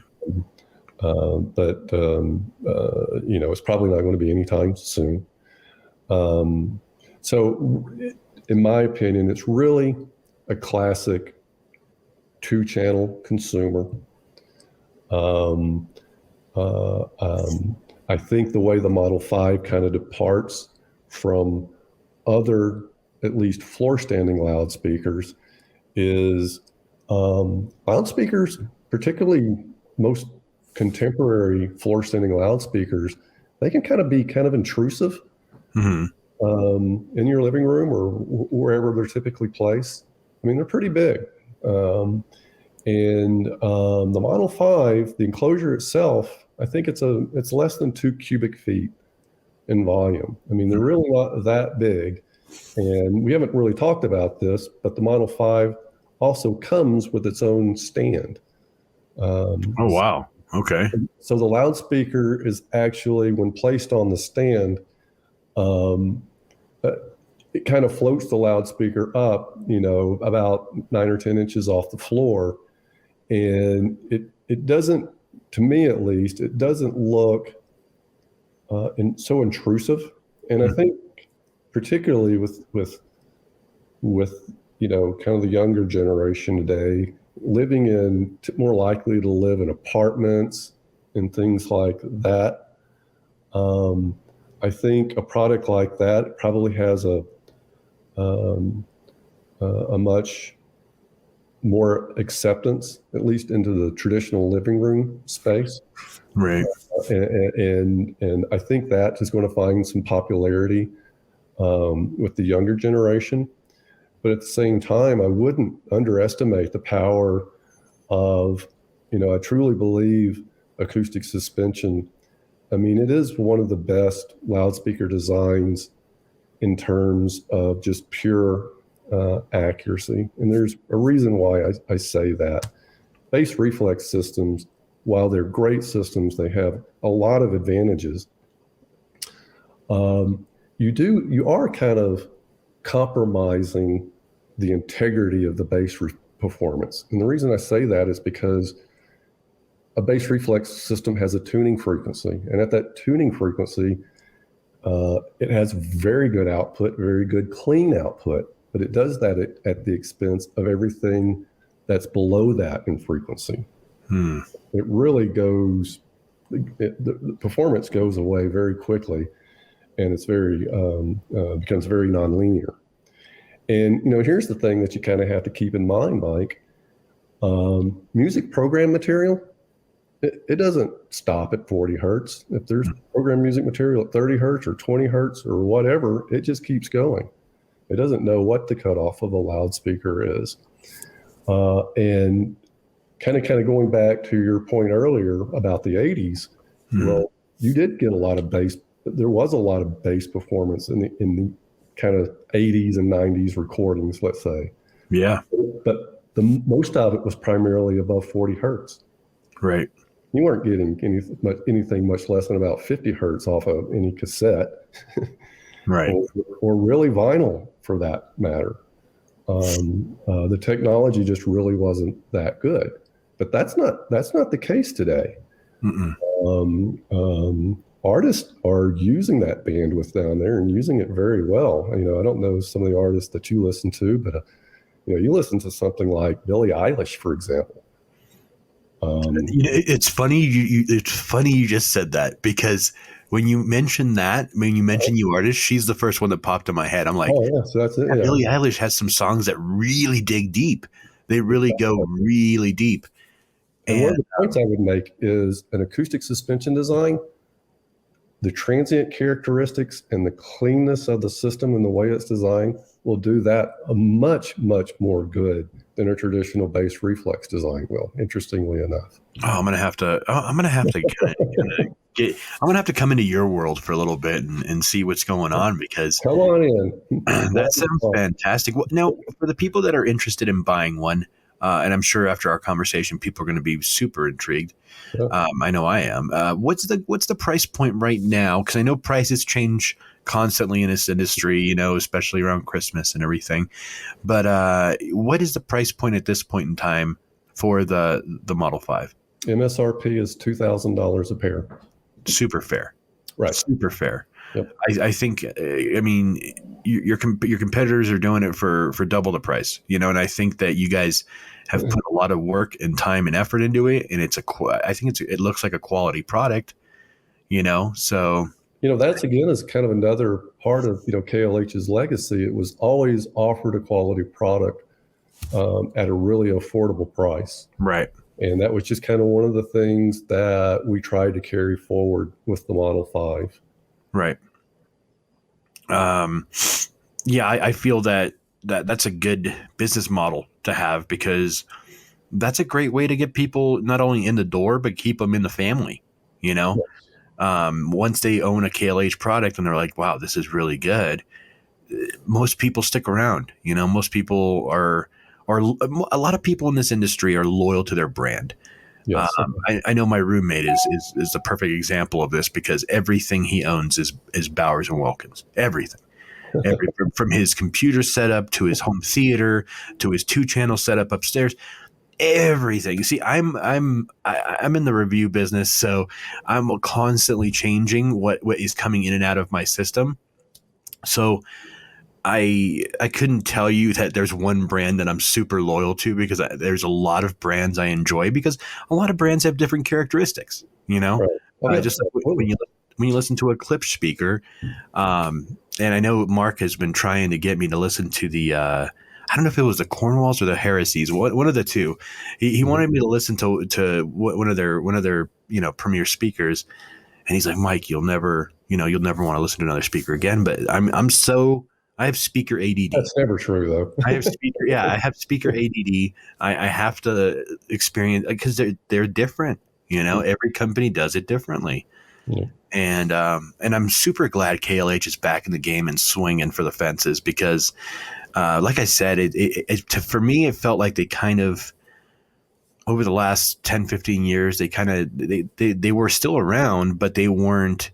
B: But it's probably not going to be anytime soon. So in my opinion, it's really a classic two-channel consumer. I think the way the Model 5 kind of departs from other, at least floor standing loudspeakers, is loudspeakers, particularly most contemporary floor standing loudspeakers, they can kind of be kind of intrusive in your living room or wherever they're typically placed. I mean, they're pretty big. And the Model 5, the enclosure itself, I think it's less than 2 cubic feet in volume. I mean, they're really not that big. And we haven't really talked about this, but the Model 5 also comes with its own stand.
A: Oh, wow. Okay.
B: So the loudspeaker is actually, when placed on the stand, it kind of floats the loudspeaker up, about 9 or 10 inches off the floor. And it doesn't, to me at least, it doesn't look so intrusive. And I think particularly with kind of the younger generation today, more likely to live in apartments and things like that. I think a product like that probably has a much more acceptance, at least into the traditional living room space.
A: Right.
B: And I think that is going to find some popularity with the younger generation. But at the same time, I wouldn't underestimate the power of, I truly believe acoustic suspension. I mean, it is one of the best loudspeaker designs in terms of just pure accuracy. And there's a reason why I say that. Bass reflex systems, while they're great systems, they have a lot of advantages. You are kind of compromising the integrity of the bass performance. And the reason I say that is because a bass reflex system has a tuning frequency. And at that tuning frequency, it has very good output, very good clean output, but it does that at the expense of everything that's below that in frequency. It really goes, the performance goes away very quickly, and it's becomes very nonlinear. And, here's the thing that you kind of have to keep in mind, Mike. Music program material, it doesn't stop at 40 hertz. If there's program music material at 30 hertz or 20 hertz or whatever, it just keeps going. It doesn't know what the cutoff of a loudspeaker is. And kind of going back to your point earlier about the 80s, well, you did get a lot of bass. There was a lot of bass performance in the kind of 80s and 90s recordings, let's say.
A: Yeah.
B: But most of it was primarily above 40 hertz.
A: Right.
B: You weren't getting anything much less than about 50 hertz off of any cassette.
A: Right.
B: or really vinyl, for that matter. The technology just really wasn't that good. But that's not the case today. Artists are using that bandwidth down there and using it very well. I don't know some of the artists that you listen to, but you listen to something like Billie Eilish, for example.
A: It's funny. It's funny you just said that, because when you mentioned UArtist, she's the first one that popped in my head. I'm like,
B: Oh yeah, so that's it. Yeah.
A: Billie Eilish has some songs that really dig deep. They really go really deep.
B: And one of the points I would make is an acoustic suspension design, the transient characteristics and the cleanness of the system and the way it's designed will do that a much, much more good than a traditional bass reflex design will, interestingly enough.
A: Oh, I'm gonna have to I'm gonna have to come into your world for a little bit and see what's going on, because
B: Come on in.
A: that sounds fantastic. Now, for the people that are interested in buying one, and I'm sure after our conversation, people are going to be super intrigued.
B: Yeah.
A: I know I am. What's the price point right now? Because I know prices change constantly in this industry, especially around Christmas and everything. But what is the price point at this point in time for the Model 5?
B: MSRP is $2,000 a pair.
A: Super fair.
B: Right.
A: Super fair.
B: Yep.
A: I think, your competitors are doing it for double the price, and I think that you guys have put a lot of work and time and effort into it, and it looks like a quality product, so.
B: That's again is kind of another part of, KLH's legacy. It was always offered a quality product at a really affordable price.
A: Right.
B: And that was just kind of one of the things that we tried to carry forward with the Model 5.
A: Right. Yeah, I feel that's a good business model to have, because that's a great way to get people not only in the door, but keep them in the family,
B: Yes.
A: Once they own a KLH product and they're like, wow, this is really good. Most people stick around, most people are a lot of people in this industry are loyal to their brand.
B: Yes.
A: I know my roommate is the perfect example of this, because everything he owns is Bowers and Wilkins. Everything, from his computer setup to his home theater to his 2-channel setup upstairs, everything. You see, I'm in the review business, so I'm constantly changing what is coming in and out of my system. So I couldn't tell you that there's one brand that I'm super loyal to, because there's a lot of brands I enjoy, because a lot of brands have different characteristics,
B: Right.
A: just like when you listen to Eclipse speaker, and I know Mark has been trying to get me to listen to the, I don't know if it was the Cornwalls or the Heresies, one of the two. He wanted me to listen to one of their premier speakers, and he's like, Mike, you'll never want to listen to another speaker again. But I have speaker ADD.
B: That's never true, though.
A: I have speaker ADD. I have to experience, because they're different. Every company does it differently.
B: Yeah.
A: And I'm super glad KLH is back in the game and swinging for the fences, because, like I said, for me, it felt like they kind of, over the last 10, 15 years, they were still around, but they weren't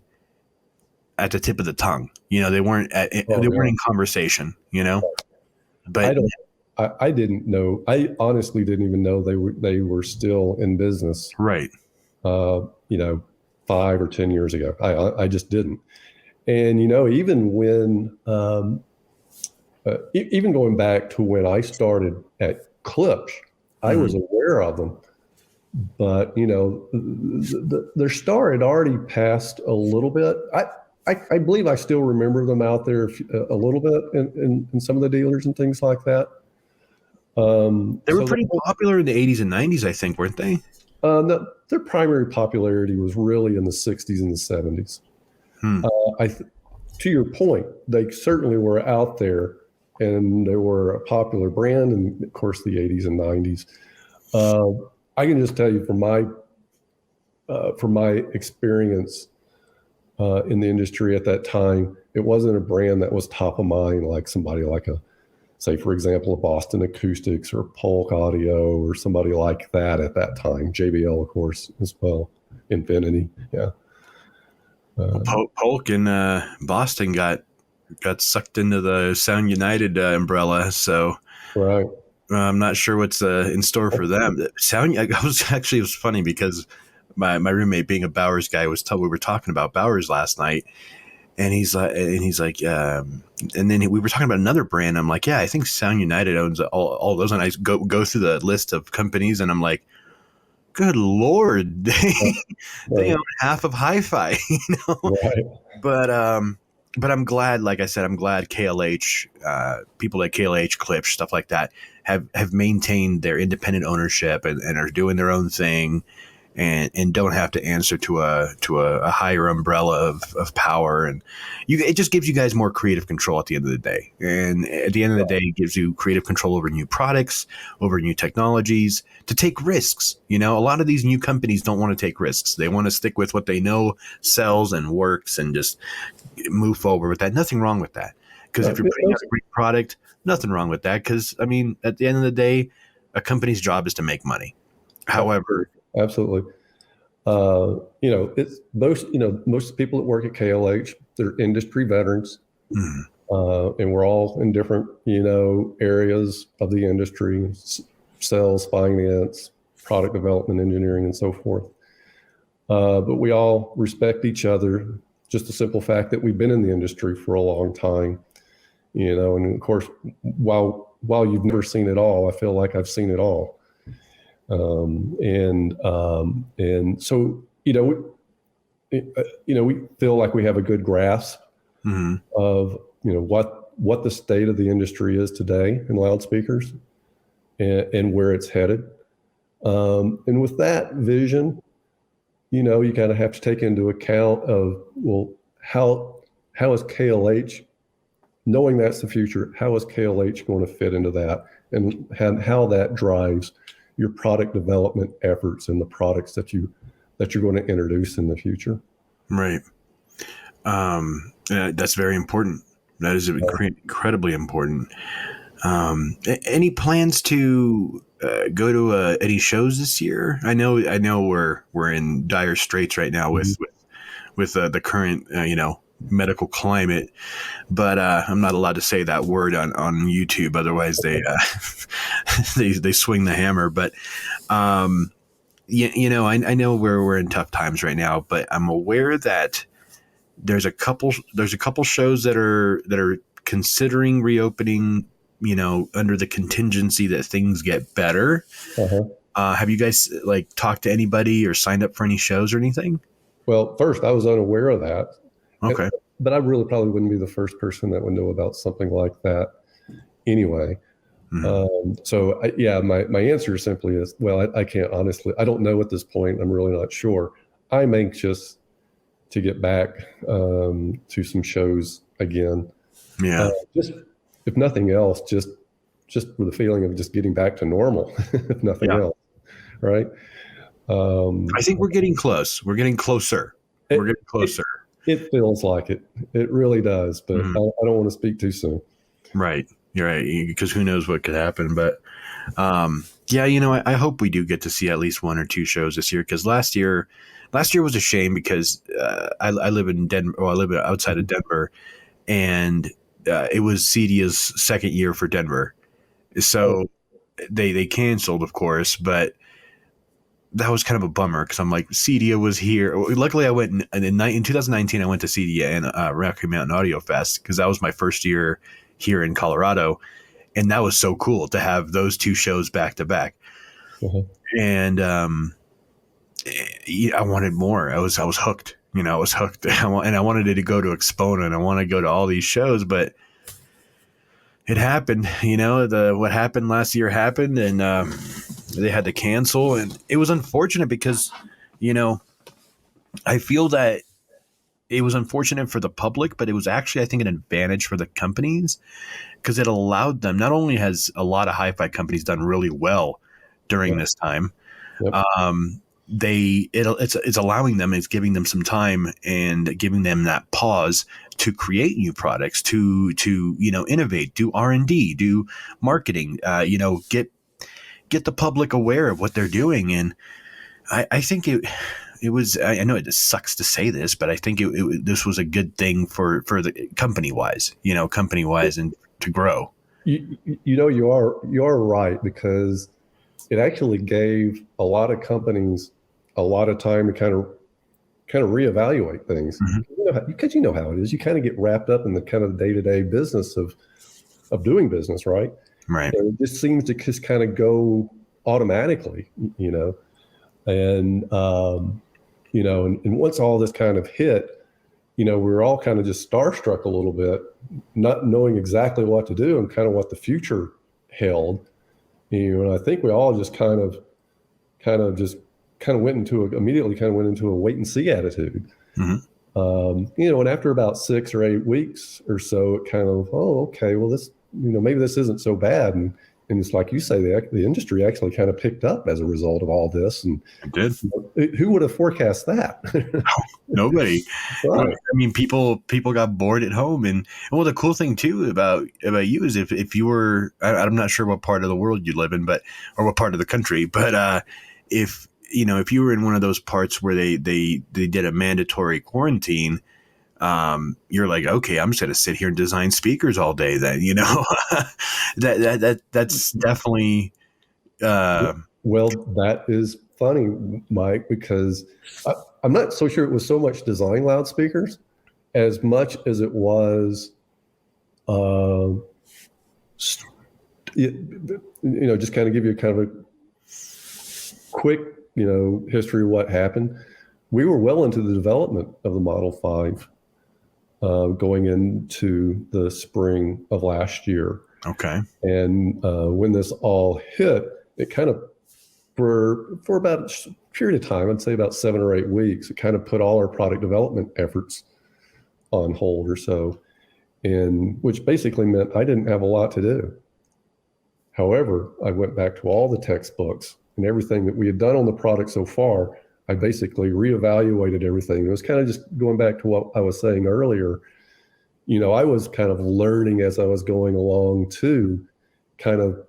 A: at the tip of the tongue. They weren't weren't in conversation, but
B: I didn't know. I honestly didn't even know they were still in business.
A: Right.
B: 5 or 10 years ago. I just didn't. And, even when, even going back to when I started at Eclipse, I was aware of them, but, their star had already passed a little bit. I believe I still remember them out there a little bit in some of the dealers and things like that.
A: They were pretty popular in the 80s and 90s, I think, weren't they?
B: Their primary popularity was really in the 60s and the 70s. To your point, they certainly were out there, and they were a popular brand, and of course the 80s and 90s. I can just tell you from my experience in the industry at that time, it wasn't a brand that was top of mind like somebody like say, for example, a Boston Acoustics or Polk Audio or somebody like that at that time. JBL, of course, as well. Infinity, yeah.
A: Polk in Boston got sucked into the Sound United umbrella, so
B: right.
A: I'm not sure what's in store for them. It was funny, because my roommate, being a Bowers guy, we were talking about Bowers last night. And he's like, and then we were talking about another brand. I'm like, yeah, I think Sound United owns all those. And I go through the list of companies, and I'm like, good Lord, they
B: Right.
A: own half of hi-fi,
B: Right.
A: But I'm glad, like I said, I'm glad KLH, people like KLH, Eclipse, stuff like that have maintained their independent ownership and are doing their own thing and don't have to answer to a higher umbrella of power. And it just gives you guys more creative control at the end of the day. And at the end of the day, it gives you creative control over new products, over new technologies, to take risks. A lot of these new companies don't want to take risks. They want to stick with what they know sells and works and just move forward with that. Nothing wrong with that. Because if you're putting out a great product, nothing wrong with that. Because, I mean, at the end of the day, a company's job is to make money. However,
B: absolutely. It's most people that work at KLH, they're industry veterans, and we're all in different, areas of the industry, sales, finance, product development, engineering, and so forth. But we all respect each other. Just the simple fact that we've been in the industry for a long time, and of course, while you've never seen it all, I feel like I've seen it all. And so, we feel like we have a good grasp of, what the state of the industry is today in loudspeakers and where it's headed. And with that vision, you kind of have to take into account of, well, how is KLH, knowing that's the future, how is KLH going to fit into that, and how that drives your product development efforts and the products that you're going to introduce in the future.
A: Right. That's very important. That is incredibly important. Any plans to go to any shows this year? I know we're in dire straits right now with the current medical climate, but I'm not allowed to say that word on YouTube, otherwise they they swing the hammer. But I know we're in tough times right now, but I'm aware that there's a couple shows that are considering reopening, under the contingency that things get better. Have you guys talked to anybody or signed up for any shows or anything?
B: Well, first, I was unaware of that.
A: Okay.
B: But I really probably wouldn't be the first person that would know about something like that anyway. So my answer simply is, well, I can't honestly, I don't know at this point. I'm really not sure. I'm anxious to get back to some shows again.
A: Yeah.
B: Just, if nothing else, just with the feeling of just getting back to normal, if nothing else. Right.
A: I think we're getting close. We're getting closer. We're getting closer.
B: It feels like it. It really does, but I don't want to speak too soon.
A: Right. You're right. Because who knows what could happen. But I hope we do get to see at least one or two shows this year. Because last year was a shame because I live in Denver. Well, I live outside of Denver, and it was CEDIA's second year for Denver. So they canceled, of course, but that was kind of a bummer because I'm like, CEDIA was here. Luckily, I went in 2019. I went to CEDIA and Rocky Mountain Audio Fest because that was my first year here in Colorado, and that was so cool to have those two shows back to back. And I wanted more. I was hooked. I was hooked, and I wanted it to go to Exponent. I want to go to all these shows, but it happened. What happened last year happened, and they had to cancel, and it was unfortunate because, I feel that it was unfortunate for the public, but it was actually, I think, an advantage for the companies because it allowed them. Not only has a lot of hi-fi companies done really well during this time, it's allowing them, it's giving them some time and giving them that pause to create new products, to innovate, do R&D, do marketing, get the public aware of what they're doing. And I think it was, I know it just sucks to say this, but I think this was a good thing for the company wise, and to grow.
B: You are right, because it actually gave a lot of companies a lot of time to kind of reevaluate things. Because you know how it is. You kind of get wrapped up in the kind of day-to-day business of doing business, right?
A: Right.
B: And it just seems to just kind of go automatically, And, and once all this kind of hit, we were all kind of just starstruck a little bit, not knowing exactly what to do and kind of what the future held. And I think we all just immediately went into a wait and see attitude. And after about 6 or 8 weeks or so, it kind of, oh, okay, well, this, maybe this isn't so bad. And it's like you say, the industry actually kind of picked up as a result of all this. And
A: it did.
B: Who would have forecast that?
A: Nobody. Right. I mean, people got bored at home, and well, the cool thing too about you is if you were, I'm not sure what part of the world you live in, or what part of the country, but if you were in one of those parts where they did a mandatory quarantine, you're like, okay, I'm just going to sit here and design speakers all day then, that's definitely,
B: well, that is funny, Mike, because I'm not so sure it was so much design loudspeakers as much as it was, just kind of give you kind of a quick, history of what happened. We were well into the development of the Model 5, going into the spring of last year.
A: Okay.
B: And when this all hit, it kind of, for about a period of time, I'd say about 7 or 8 weeks, it kind of put all our product development efforts on hold or so, and which basically meant I didn't have a lot to do. However, I went back to all the textbooks and everything that we had done on the product so far. I basically reevaluated everything. It was kind of just going back to what I was saying earlier. I was kind of learning as I was going along too, kind of,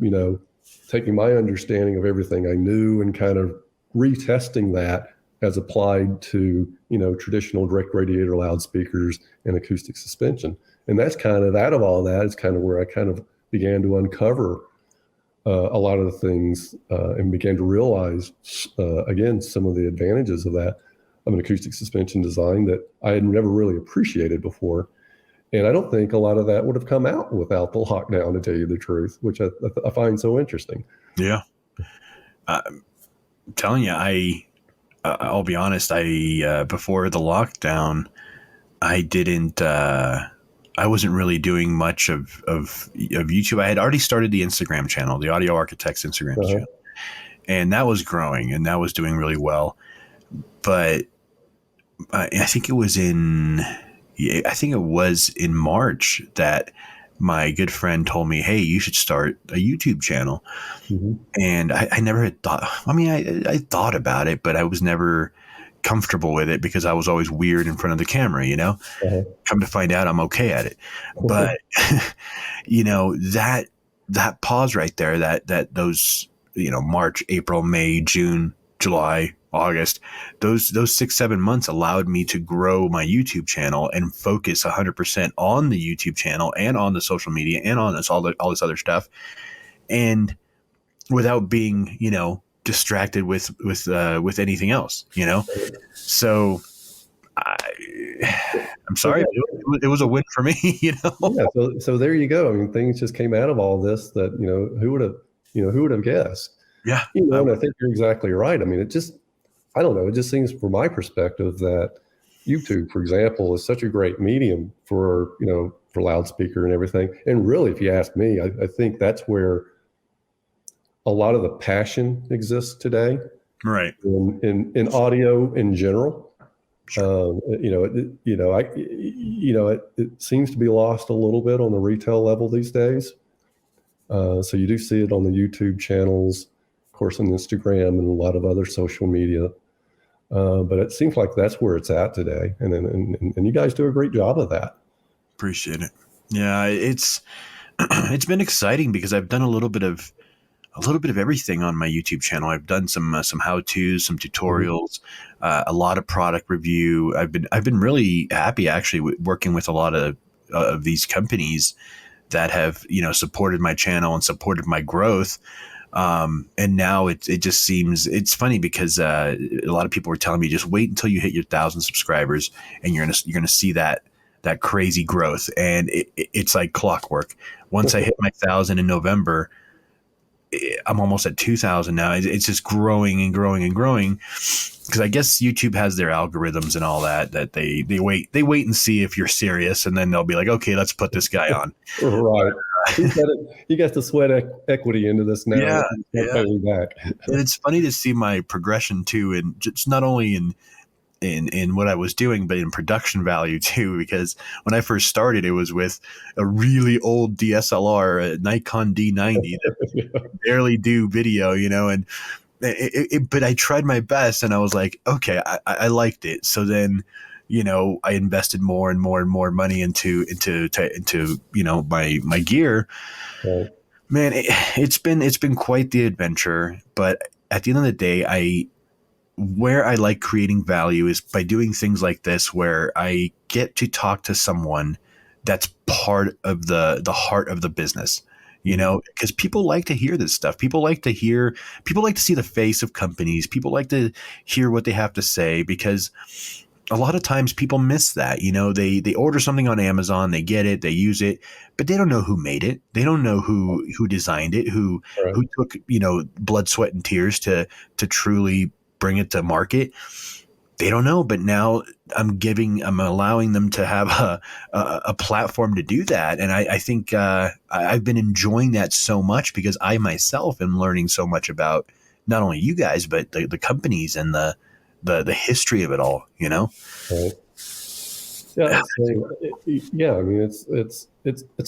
B: taking my understanding of everything I knew and kind of retesting that as applied to, traditional direct radiator loudspeakers and acoustic suspension. And that's kind of, out of all that is kind of where I kind of began to uncover a lot of the things and began to realize, again, some of the advantages of an acoustic suspension design that I had never really appreciated before. And I don't think a lot of that would have come out without the lockdown, to tell you the truth, which I find so interesting.
A: Yeah. I'm telling you, I'll be honest, before the lockdown, I wasn't really doing much of YouTube. I had already started the Instagram channel, the Audio Arkitekts Instagram channel, and that was growing and that was doing really well. But I think it was in March that my good friend told me, hey, you should start a YouTube channel. Mm-hmm. And I never had thought, I thought about it, but I was never comfortable with it because I was always weird in front of the camera, Come to find out I'm okay at it. Mm-hmm. But, that pause right there, that those, March, April, May, June, July, August, those 6-7 months allowed me to grow my YouTube channel and focus 100% on the YouTube channel and on the social media and on all this other stuff, and without being distracted with anything else, So I'm sorry, it was a win for me, Yeah,
B: so there you go. I mean, things just came out of all this that who would have guessed?
A: Yeah,
B: and I think you're exactly right. I mean, I don't know. It just seems, from my perspective, that YouTube, for example, is such a great medium for loudspeaker and everything. And really, if you ask me, I think that's where a lot of the passion exists today,
A: right?
B: In audio in general. Sure. It seems to be lost a little bit on the retail level these days. So you do see it on the YouTube channels, of course, on Instagram and a lot of other social media. But it seems like that's where it's at today, and you guys do a great job of that.
A: Appreciate it. Yeah, it's been exciting because I've done a little bit of everything on my YouTube channel. I've done some how-tos, some tutorials, a lot of product review. I've been really happy actually working with a lot of these companies that have supported my channel and supported my growth. And now it just seems, it's funny because a lot of people were telling me, just wait until you hit your 1,000 subscribers and you're gonna see that crazy growth. And it's like clockwork. Once I hit my 1,000 in November, I'm almost at 2,000 now. It's just growing and growing and growing. Because I guess YouTube has their algorithms and all that they wait and see if you're serious, and then they'll be like, okay, let's put this guy on.
B: Right. He got to sweat equity into this now.
A: Yeah,
B: paying back.
A: And it's funny to see my progression too, and just not only in what I was doing, but in production value too. Because when I first started, it was with a really old DSLR, a Nikon D90 that could barely do video, and but I tried my best, and I was like, okay, I liked it. So then, I invested more and more and more money into my gear.
B: Right.
A: Man, it's been quite the adventure. But at the end of the day, where I like creating value is by doing things like this, where I get to talk to someone that's part of the heart of the business. Because people like to hear this stuff. People like to see the face of companies. People like to hear what they have to say, because a lot of times people miss that. They order something on Amazon, they get it, they use it, but they don't know who made it. They don't know who designed it, who took, blood, sweat, and tears to truly bring it to market. They don't know, but now I'm allowing them to have a platform to do that. And I think I've been enjoying that so much, because I myself am learning so much about not only you guys, but the companies and the history of it all,
B: Right. Yeah. So, I mean, it's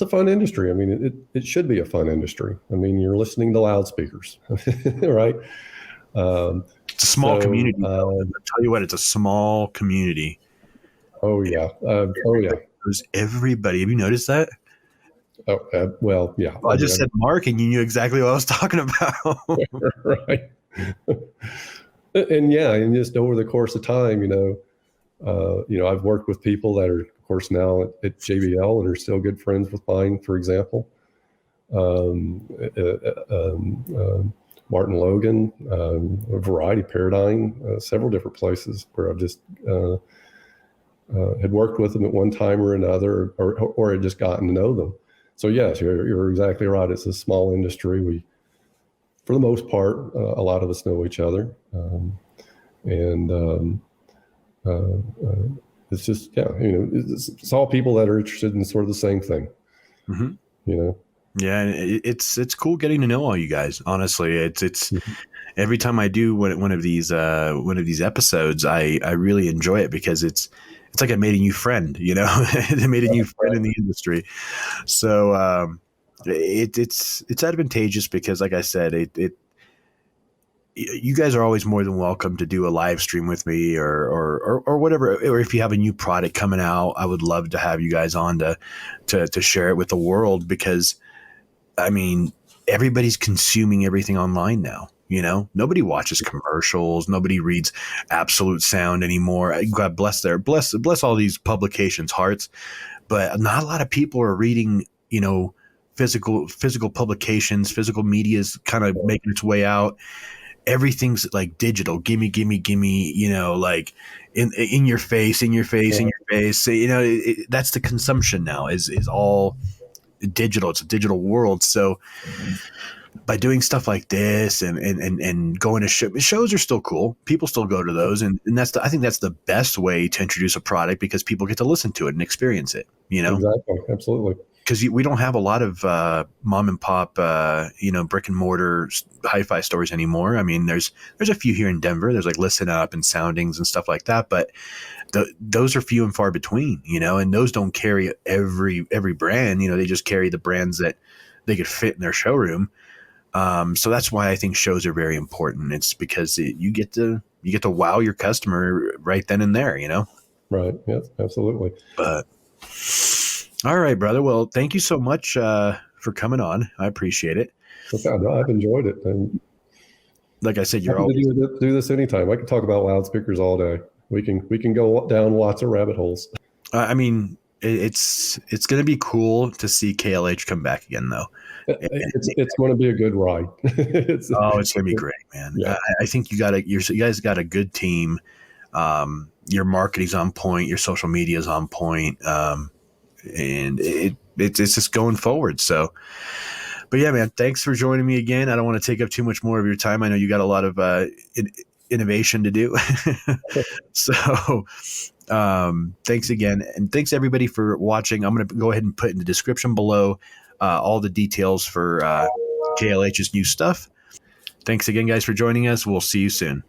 B: a fun industry. I mean, it should be a fun industry. I mean, you're listening to loudspeakers, right?
A: It's a small community. I'll tell you what, it's a small community.
B: Oh yeah.
A: There's everybody. Have you noticed that?
B: Oh, well, yeah.
A: Well, I just said Mark, and you knew exactly what I was talking about.
B: Right. And just over the course of time, I've worked with people that are, of course, now at JBL and are still good friends with mine, for example. Martin Logan, a Variety Paradigm, several different places where I've just had worked with them at one time or another, or had just gotten to know them. So yes, you're exactly right. It's a small industry. For the most part, a lot of us know each other, it's just it's all people that are interested in sort of the same thing.
A: Mm-hmm. Yeah, it's cool getting to know all you guys. Honestly, it's mm-hmm. Every time I do one of these episodes, I really enjoy it, because it's like I made a new friend. I made a new friend in the industry. So it's advantageous, because, like I said, you guys are always more than welcome to do a live stream with me, or whatever. Or if you have a new product coming out, I would love to have you guys on to share it with the world, because I mean, everybody's consuming everything online now. Nobody watches commercials. Nobody reads Absolute Sound anymore. God bless bless all these publications' hearts, but not a lot of people are reading, physical publications. Physical media is kind of making its way out. Everything's like digital. Gimme, like in your face. So, that's the consumption now. Is all digital. It's a digital world. So by doing stuff like this and going to shows are still cool. People still go to those, and I think that's the best way to introduce a product, because people get to listen to it and experience it.
B: Exactly, absolutely.
A: Because we don't have a lot of mom and pop, brick and mortar hi-fi stores anymore. I mean, there's a few here in Denver. There's like Listen Up and Soundings and stuff like that, but those are few and far between, and those don't carry every brand. They just carry the brands that they could fit in their showroom. So that's why I think shows are very important. It's because you get to wow your customer right then and there.
B: Right. Yes, absolutely.
A: But all right, brother. Well, thank you so much for coming on. I appreciate it.
B: Okay, no, I've enjoyed it. And
A: like I said, you're always
B: do this anytime. I can talk about loudspeakers all day. We can go down lots of rabbit holes.
A: I mean, it's going to be cool to see KLH come back again, though.
B: It's going to be a good ride.
A: It's going to be great, man. Yeah. I think you guys got a good team. Your marketing's on point. Your social media is on point. And it's just going forward. So, But yeah, man, thanks for joining me again. I don't want to take up too much more of your time. I know you got a lot of innovation to do. So thanks again. And thanks everybody for watching. I'm going to go ahead and put in the description below all the details for KLH's new stuff. Thanks again, guys, for joining us. We'll see you soon.